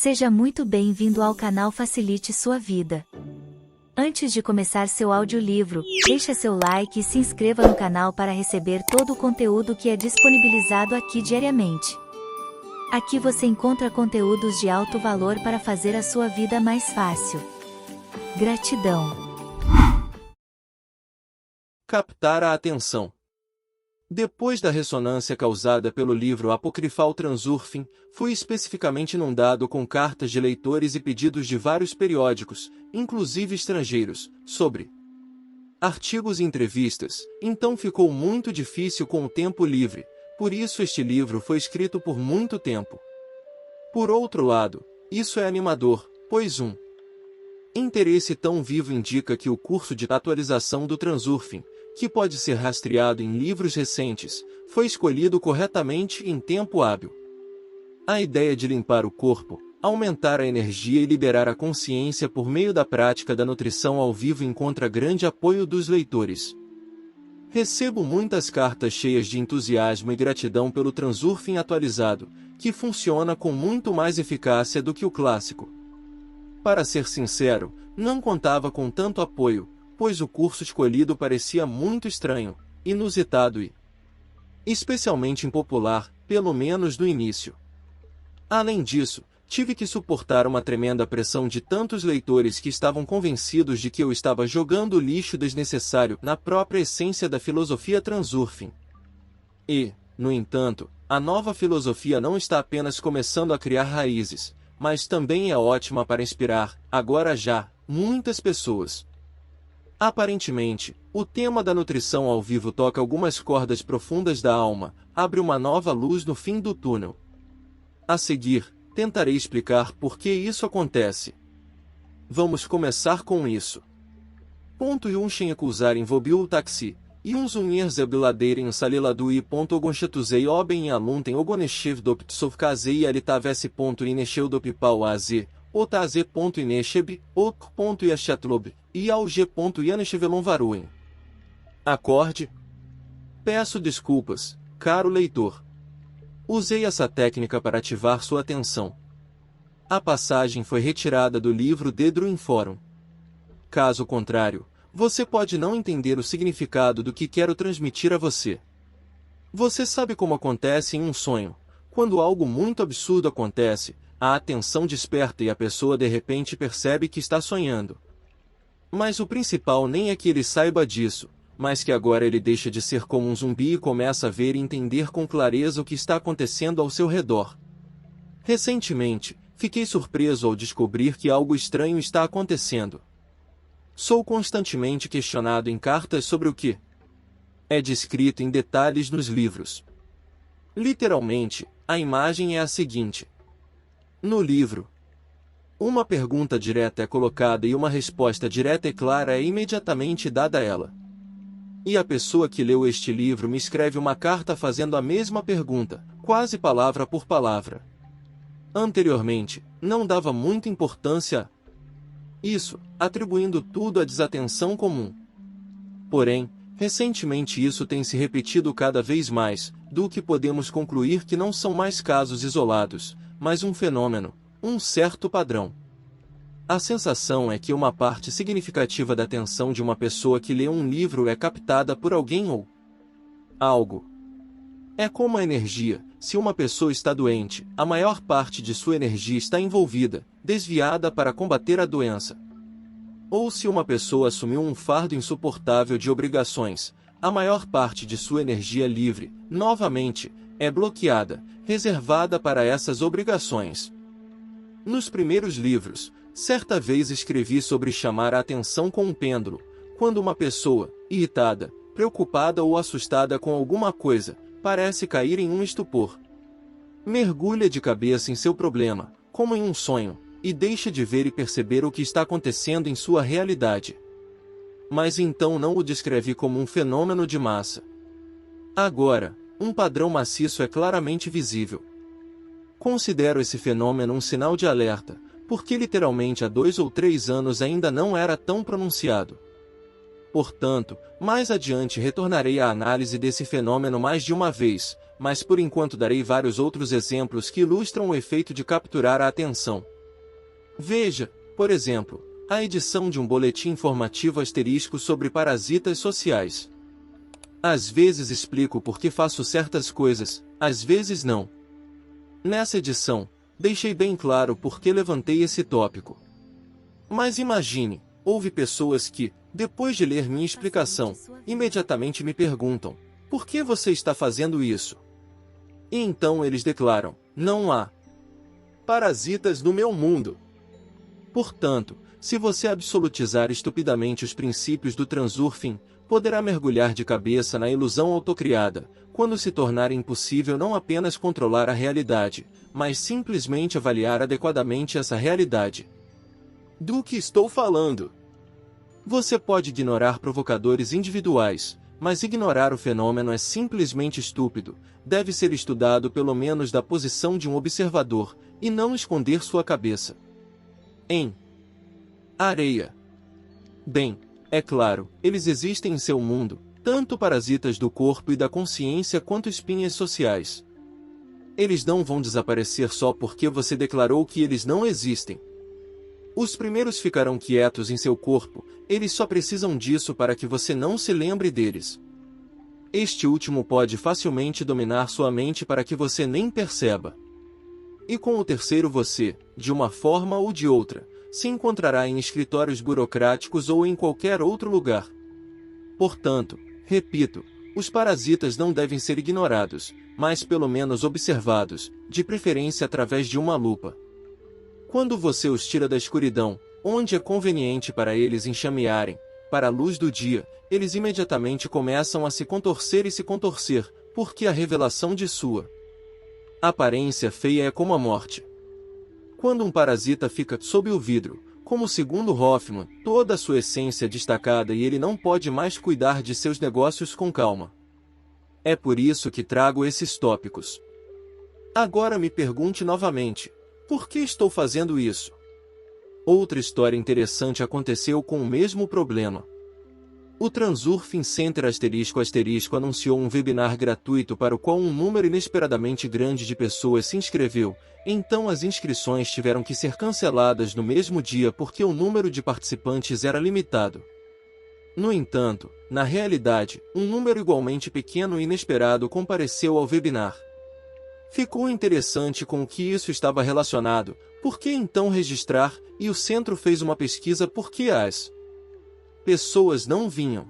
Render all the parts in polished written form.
Seja muito bem-vindo ao canal Facilite Sua Vida. Antes de começar seu audiolivro, deixe seu like e se inscreva no canal para receber todo o conteúdo que é disponibilizado aqui diariamente. Aqui você encontra conteúdos de alto valor para fazer a sua vida mais fácil. Gratidão. Captar a atenção. Depois da ressonância causada pelo livro apocrifal Transurfing, fui especificamente inundado com cartas de leitores e pedidos de vários periódicos, inclusive estrangeiros, sobre artigos e entrevistas, então ficou muito difícil com o tempo livre, por isso este livro foi escrito por muito tempo. Por outro lado, isso é animador, pois um interesse tão vivo indica que o curso de atualização do Transurfing, que pode ser rastreado em livros recentes, foi escolhido corretamente em tempo hábil. A ideia de limpar o corpo, aumentar a energia e liberar a consciência por meio da prática da nutrição ao vivo encontra grande apoio dos leitores. Recebo muitas cartas cheias de entusiasmo e gratidão pelo Transurfing atualizado, que funciona com muito mais eficácia do que o clássico. Para ser sincero, não contava com tanto apoio, pois o curso escolhido parecia muito estranho, inusitado e especialmente impopular, pelo menos no início. Além disso, tive que suportar uma tremenda pressão de tantos leitores que estavam convencidos de que eu estava jogando lixo desnecessário na própria essência da filosofia Transurfing. E, no entanto, a nova filosofia não está apenas começando a criar raízes, mas também é ótima para inspirar, agora já, muitas pessoas. Aparentemente, o tema da nutrição ao vivo toca algumas cordas profundas da alma, abre uma nova luz no fim do túnel. A seguir, tentarei explicar por que isso acontece. Vamos começar com isso. Ponto Yunchen acusar em vobil taxi, Yunzunher zebiladeiren saliladui. Ogonchetuzei oben aluntem ogoneshev doptsov kazei alitavesse. Inecheu dopipau az, otaze. Inecheb, ok. Yachatlob, iauge. Yanechevelon varuen. Acorde. Peço desculpas, caro leitor. Usei essa técnica para ativar sua atenção. A passagem foi retirada do livro The Druin Forum. Caso contrário, você pode não entender o significado do que quero transmitir a você. Você sabe como acontece em um sonho. Quando algo muito absurdo acontece, a atenção desperta e a pessoa de repente percebe que está sonhando. Mas o principal nem é que ele saiba disso, mas que agora ele deixa de ser como um zumbi e começa a ver e entender com clareza o que está acontecendo ao seu redor. Recentemente, fiquei surpreso ao descobrir que algo estranho está acontecendo. Sou constantemente questionado em cartas sobre o que é descrito em detalhes nos livros. Literalmente, a imagem é a seguinte. No livro, uma pergunta direta é colocada e uma resposta direta e clara é imediatamente dada a ela. E a pessoa que leu este livro me escreve uma carta fazendo a mesma pergunta, quase palavra por palavra. Anteriormente, não dava muita importância a isso, atribuindo tudo à desatenção comum. Porém, recentemente isso tem se repetido cada vez mais, do que podemos concluir que não são mais casos isolados, mas um fenômeno, um certo padrão. A sensação é que uma parte significativa da atenção de uma pessoa que lê um livro é captada por alguém ou algo. É como a energia. Se uma pessoa está doente, a maior parte de sua energia está envolvida, desviada para combater a doença. Ou se uma pessoa assumiu um fardo insuportável de obrigações, a maior parte de sua energia livre, novamente, é bloqueada, reservada para essas obrigações. Nos primeiros livros, certa vez escrevi sobre chamar a atenção com um pêndulo, quando uma pessoa, irritada, preocupada ou assustada com alguma coisa, parece cair em um estupor. Mergulha de cabeça em seu problema, como em um sonho, e deixa de ver e perceber o que está acontecendo em sua realidade. Mas então não o descrevi como um fenômeno de massa. Agora, um padrão maciço é claramente visível. Considero esse fenômeno um sinal de alerta, porque literalmente há 2 ou 3 anos ainda não era tão pronunciado. Portanto, mais adiante retornarei à análise desse fenômeno mais de uma vez, mas por enquanto darei vários outros exemplos que ilustram o efeito de capturar a atenção. Veja, por exemplo, a edição de um boletim informativo asterisco sobre parasitas sociais. Às vezes explico por que faço certas coisas, às vezes não. Nessa edição, deixei bem claro por que levantei esse tópico. Mas imagine, houve pessoas que, depois de ler minha explicação, imediatamente me perguntam: por que você está fazendo isso? E então eles declaram: não há parasitas no meu mundo. Portanto, se você absolutizar estupidamente os princípios do Transurfing, poderá mergulhar de cabeça na ilusão autocriada, quando se tornar impossível não apenas controlar a realidade, mas simplesmente avaliar adequadamente essa realidade. Do que estou falando? Você pode ignorar provocadores individuais, mas ignorar o fenômeno é simplesmente estúpido, deve ser estudado pelo menos da posição de um observador, e não esconder sua cabeça em areia. Bem, é claro, eles existem em seu mundo, tanto parasitas do corpo e da consciência quanto espinhas sociais. Eles não vão desaparecer só porque você declarou que eles não existem. Os primeiros ficarão quietos em seu corpo, eles só precisam disso para que você não se lembre deles. Este último pode facilmente dominar sua mente para que você nem perceba. E com o terceiro você, de uma forma ou de outra, se encontrará em escritórios burocráticos ou em qualquer outro lugar. Portanto, repito, os parasitas não devem ser ignorados, mas pelo menos observados, de preferência através de uma lupa. Quando você os tira da escuridão, onde é conveniente para eles enxamearem, para a luz do dia, eles imediatamente começam a se contorcer e se contorcer, porque a revelação de sua aparência feia é como a morte. Quando um parasita fica sob o vidro, como segundo Hoffman, toda a sua essência é destacada e ele não pode mais cuidar de seus negócios com calma. É por isso que trago esses tópicos. Agora me pergunte novamente: por que estou fazendo isso? Outra história interessante aconteceu com o mesmo problema. O Transurfing Center ** anunciou um webinar gratuito para o qual um número inesperadamente grande de pessoas se inscreveu, então as inscrições tiveram que ser canceladas no mesmo dia porque o número de participantes era limitado. No entanto, na realidade, um número igualmente pequeno e inesperado compareceu ao webinar. Ficou interessante com o que isso estava relacionado, por que então registrar, e o centro fez uma pesquisa por que as pessoas não vinham.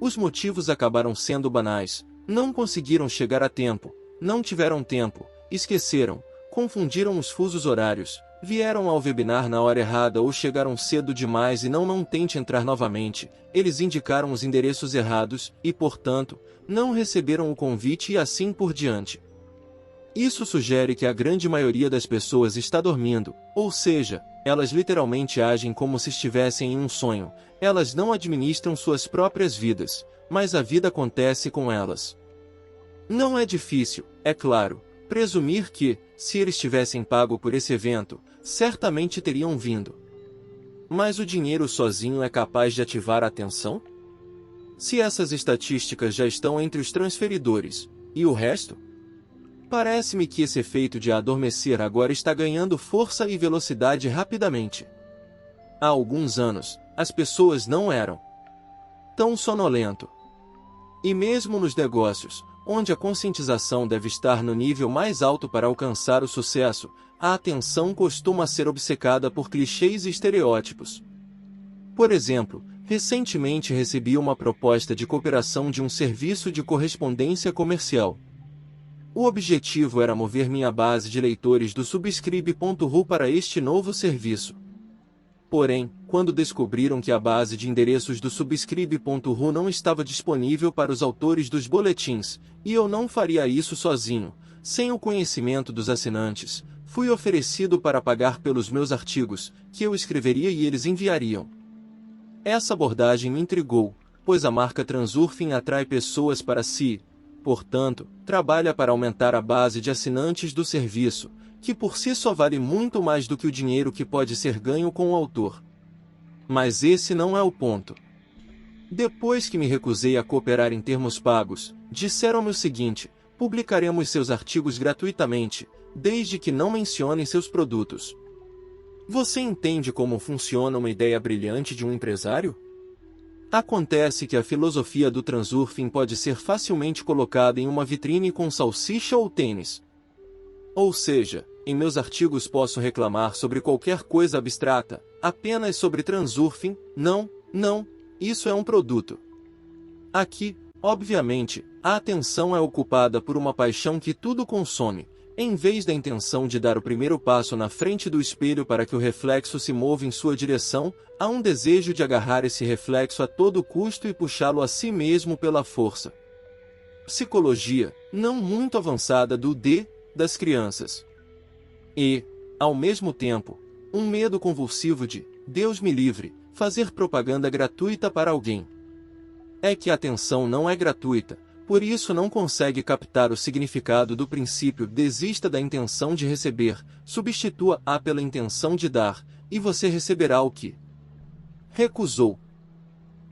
Os motivos acabaram sendo banais: não conseguiram chegar a tempo, não tiveram tempo, esqueceram, confundiram os fusos horários, vieram ao webinar na hora errada ou chegaram cedo demais e não tente entrar novamente, eles indicaram os endereços errados e, portanto, não receberam o convite e assim por diante. Isso sugere que a grande maioria das pessoas está dormindo, ou seja, elas literalmente agem como se estivessem em um sonho, elas não administram suas próprias vidas, mas a vida acontece com elas. Não é difícil, é claro, presumir que, se eles tivessem pago por esse evento, certamente teriam vindo. Mas o dinheiro sozinho é capaz de ativar a atenção? Se essas estatísticas já estão entre os transferidores, e o resto? Parece-me que esse efeito de adormecer agora está ganhando força e velocidade rapidamente. Há alguns anos, as pessoas não eram tão sonolento. E mesmo nos negócios, onde a conscientização deve estar no nível mais alto para alcançar o sucesso, a atenção costuma ser obcecada por clichês e estereótipos. Por exemplo, recentemente recebi uma proposta de cooperação de um serviço de correspondência comercial. O objetivo era mover minha base de leitores do Subscribe.ru para este novo serviço. Porém, quando descobriram que a base de endereços do Subscribe.ru não estava disponível para os autores dos boletins, e eu não faria isso sozinho, sem o conhecimento dos assinantes, fui oferecido para pagar pelos meus artigos, que eu escreveria e eles enviariam. Essa abordagem me intrigou, pois a marca Transurfing atrai pessoas para si. Portanto, trabalha para aumentar a base de assinantes do serviço, que por si só vale muito mais do que o dinheiro que pode ser ganho com o autor. Mas esse não é o ponto. Depois que me recusei a cooperar em termos pagos, disseram-me o seguinte: Publicaremos seus artigos gratuitamente, desde que não mencionem seus produtos. Você entende como funciona uma ideia brilhante de um empresário? Acontece que a filosofia do transurfing pode ser facilmente colocada em uma vitrine com salsicha ou tênis. Ou seja, em meus artigos posso reclamar sobre qualquer coisa abstrata, apenas sobre transurfing. Não, isso é um produto. Aqui, obviamente, a atenção é ocupada por uma paixão que tudo consome, em vez da intenção de dar o primeiro passo na frente do espelho para que o reflexo se mova em sua direção. Há um desejo de agarrar esse reflexo a todo custo e puxá-lo a si mesmo pela força. Psicologia, não muito avançada das crianças. E, ao mesmo tempo, um medo convulsivo de, Deus me livre, fazer propaganda gratuita para alguém. É que a atenção não é gratuita, por isso não consegue captar o significado do princípio. Desista da intenção de receber, substitua-a pela intenção de dar, e você receberá o que recusou.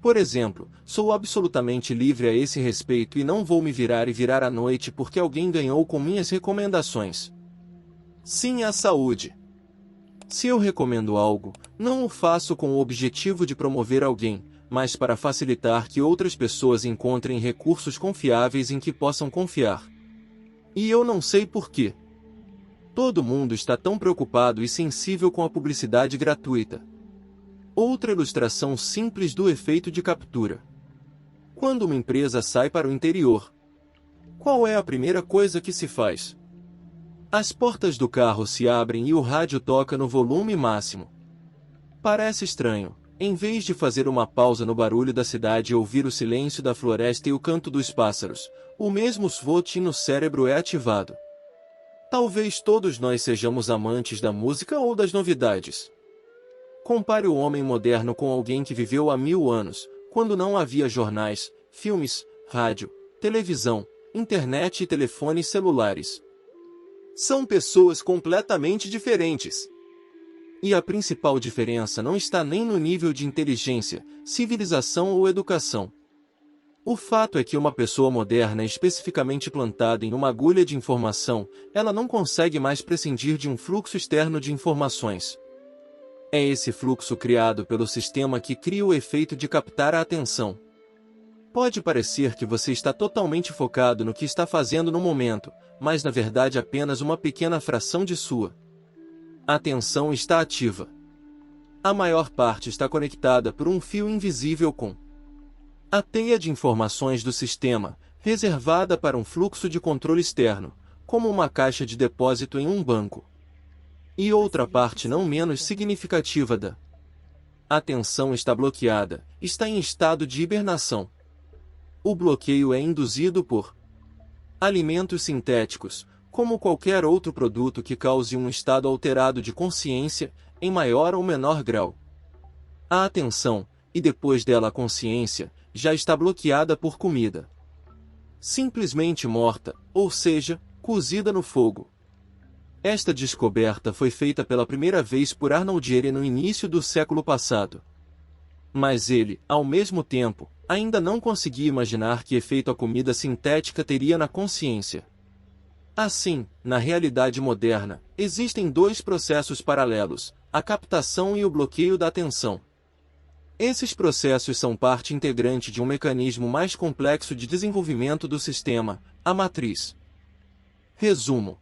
Por exemplo, sou absolutamente livre a esse respeito e não vou me virar à noite porque alguém ganhou com minhas recomendações. Sim à saúde. Se eu recomendo algo, não o faço com o objetivo de promover alguém, mas para facilitar que outras pessoas encontrem recursos confiáveis em que possam confiar. E eu não sei por quê. Todo mundo está tão preocupado e sensível com a publicidade gratuita. Outra ilustração simples do efeito de captura. Quando uma empresa sai para o interior, qual é a primeira coisa que se faz? As portas do carro se abrem e o rádio toca no volume máximo. Parece estranho. Em vez de fazer uma pausa no barulho da cidade e ouvir o silêncio da floresta e o canto dos pássaros, o mesmo switch no cérebro é ativado. Talvez todos nós sejamos amantes da música ou das novidades. Compare o homem moderno com alguém que viveu há 1000 anos, quando não havia jornais, filmes, rádio, televisão, internet e telefones celulares. São pessoas completamente diferentes. E a principal diferença não está nem no nível de inteligência, civilização ou educação. O fato é que uma pessoa moderna é especificamente plantada em uma agulha de informação, ela não consegue mais prescindir de um fluxo externo de informações. É esse fluxo criado pelo sistema que cria o efeito de captar a atenção. Pode parecer que você está totalmente focado no que está fazendo no momento, mas na verdade apenas uma pequena fração de sua a atenção está ativa. A maior parte está conectada por um fio invisível com a teia de informações do sistema, reservada para um fluxo de controle externo, como uma caixa de depósito em um banco. E outra parte não menos significativa da atenção está bloqueada, está em estado de hibernação. O bloqueio é induzido por alimentos sintéticos, como qualquer outro produto que cause um estado alterado de consciência, em maior ou menor grau. A atenção, e depois dela a consciência, já está bloqueada por comida. Simplesmente morta, ou seja, cozida no fogo. Esta descoberta foi feita pela primeira vez por Arnold Ehret no início do século passado. Mas ele, ao mesmo tempo, ainda não conseguia imaginar que efeito a comida sintética teria na consciência. Assim, na realidade moderna, existem dois processos paralelos, a captação e o bloqueio da atenção. Esses processos são parte integrante de um mecanismo mais complexo de desenvolvimento do sistema, a matriz. Resumo.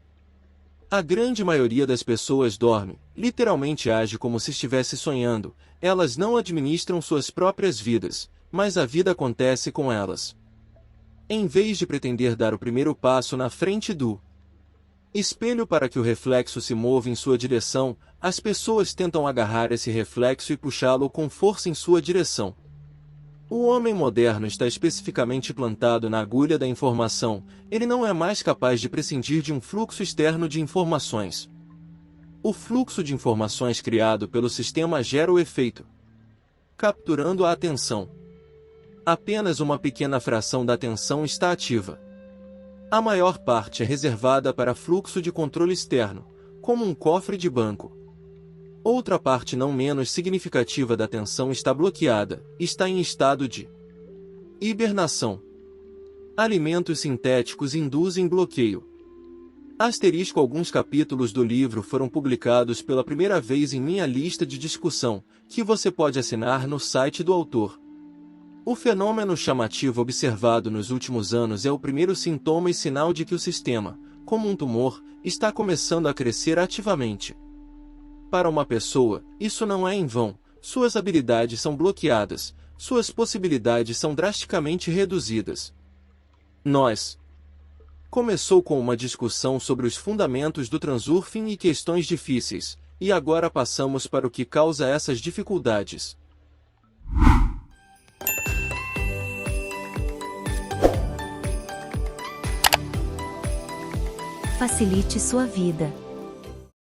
A grande maioria das pessoas dorme, literalmente age como se estivesse sonhando, elas não administram suas próprias vidas, mas a vida acontece com elas. Em vez de pretender dar o primeiro passo na frente do espelho para que o reflexo se mova em sua direção, as pessoas tentam agarrar esse reflexo e puxá-lo com força em sua direção. O homem moderno está especificamente plantado na agulha da informação, ele não é mais capaz de prescindir de um fluxo externo de informações. O fluxo de informações criado pelo sistema gera o efeito, capturando a atenção. Apenas uma pequena fração da atenção está ativa. A maior parte é reservada para fluxo de controle externo, como um cofre de banco. Outra parte não menos significativa da atenção está bloqueada, está em estado de hibernação. Alimentos sintéticos induzem bloqueio. Alguns capítulos do livro foram publicados pela primeira vez em minha lista de discussão, que você pode assinar no site do autor. O fenômeno chamativo observado nos últimos anos é o primeiro sintoma e sinal de que o sistema, como um tumor, está começando a crescer ativamente. Para uma pessoa, isso não é em vão, suas habilidades são bloqueadas, suas possibilidades são drasticamente reduzidas. Começou com uma discussão sobre os fundamentos do transurfing e questões difíceis, e agora passamos para o que causa essas dificuldades. Facilite sua vida.